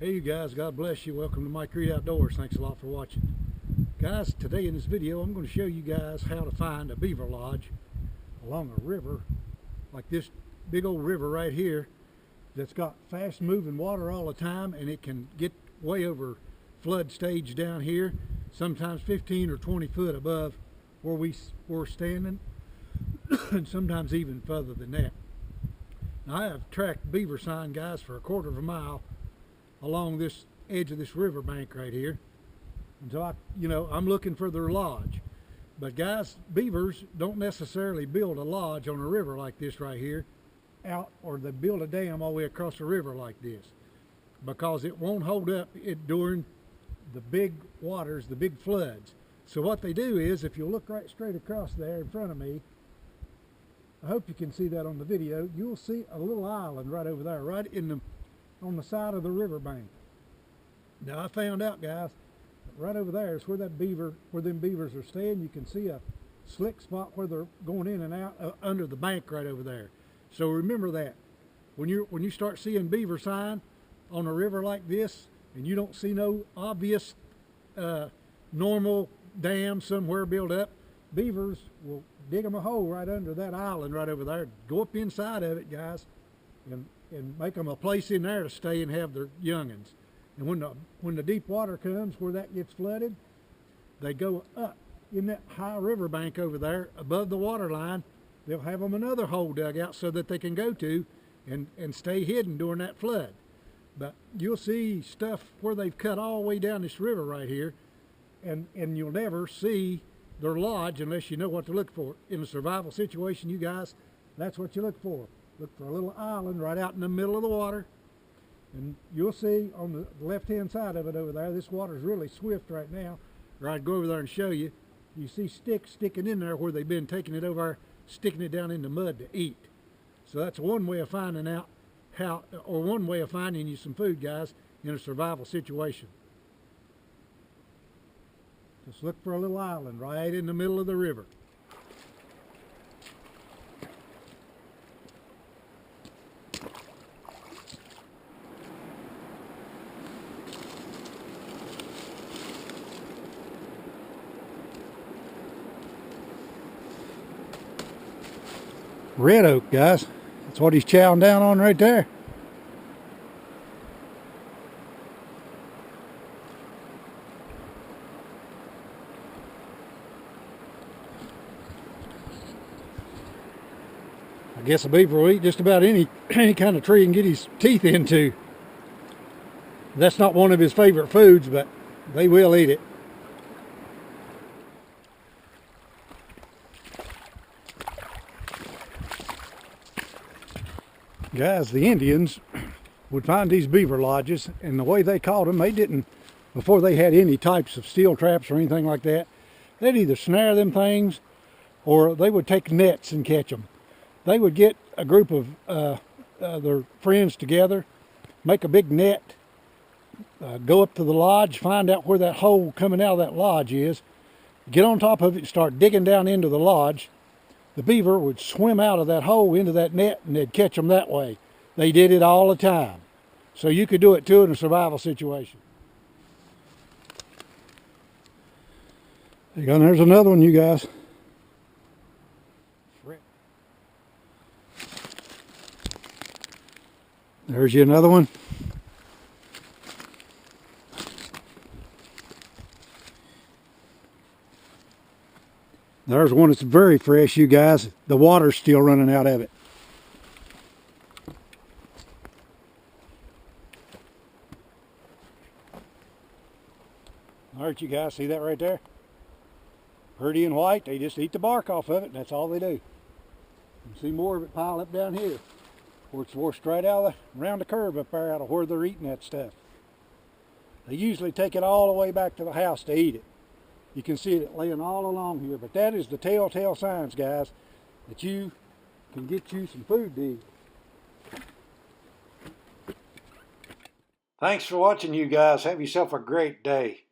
Hey you guys, God bless you. Welcome to Mike Reed Outdoors. Thanks a lot for watching. Guys, today in this video I'm going to show you guys how to find a beaver lodge along a river like this big old river right here that's got fast moving water all the time, and it can get way over flood stage down here, sometimes 15 or 20 foot above where we're standing and sometimes even further than that. Now, I have tracked beaver sign, guys, for a quarter of a mile along this edge of this river bank right here. And so I'm looking for their lodge. But guys, beavers don't necessarily build a lodge on a river like this right here or they build a dam all the way across a river like this, because it won't hold up during the big waters, the big floods. So what they do is, if you look right straight across there in front of me, I hope you can see that on the video, you'll see a little island right over there, right on the side of the river bank. Now I found out, guys, right over there is where them beavers are staying. You can see a slick spot where they're going in and out under the bank right over there. So remember that when you start seeing beaver sign on a river like this, and you don't see no obvious normal dam somewhere built up, beavers will dig them a hole right under that island right over there, go up inside of it, guys, and make them a place in there to stay and have their youngins. And when the deep water comes where that gets flooded, they go up in that high river bank over there above the water line. They'll have them another hole dug out so that they can go to and stay hidden during that flood. But you'll see stuff where they've cut all the way down this river right here, and you'll never see their lodge unless you know what to look for. In a survival situation, you guys, that's what you look for. Look for a little island right out in the middle of the water, and you'll see on the left-hand side of it over there, this water's really swift right now, or I'd go over there and show you. You see sticks sticking in there where they've been taking it over, sticking it down in the mud to eat. So that's one way of finding out one way of finding you some food, guys, in a survival situation. Just look for a little island right in the middle of the river. Red oak, guys. That's what he's chowing down on right there. I guess a beaver will eat just about any kind of tree he can get his teeth into. That's not one of his favorite foods, but they will eat it. Guys, the Indians would find these beaver lodges, and the way they caught them, they didn't, before they had any types of steel traps or anything like that, they'd either snare them things or they would take nets and catch them. They would get a group of their friends together, make a big net, go up to the lodge, find out where that hole coming out of that lodge is, get on top of it and start digging down into the lodge. The beaver would swim out of that hole into that net, and they'd catch them that way. They did it all the time. So you could do it too in a survival situation. There you go, and there's another one, you guys. There's you another one. There's one that's very fresh, you guys. The water's still running out of it. All right, you guys, see that right there? Pretty and white. They just eat the bark off of it, and that's all they do. You can see more of it pile up down here, where it's washed right out around the curve up there out of where they're eating that stuff. They usually take it all the way back to the house to eat it. You can see it laying all along here, but that is the telltale signs, guys, that you can get you some food to eat. Thanks for watching, you guys. Have yourself a great day.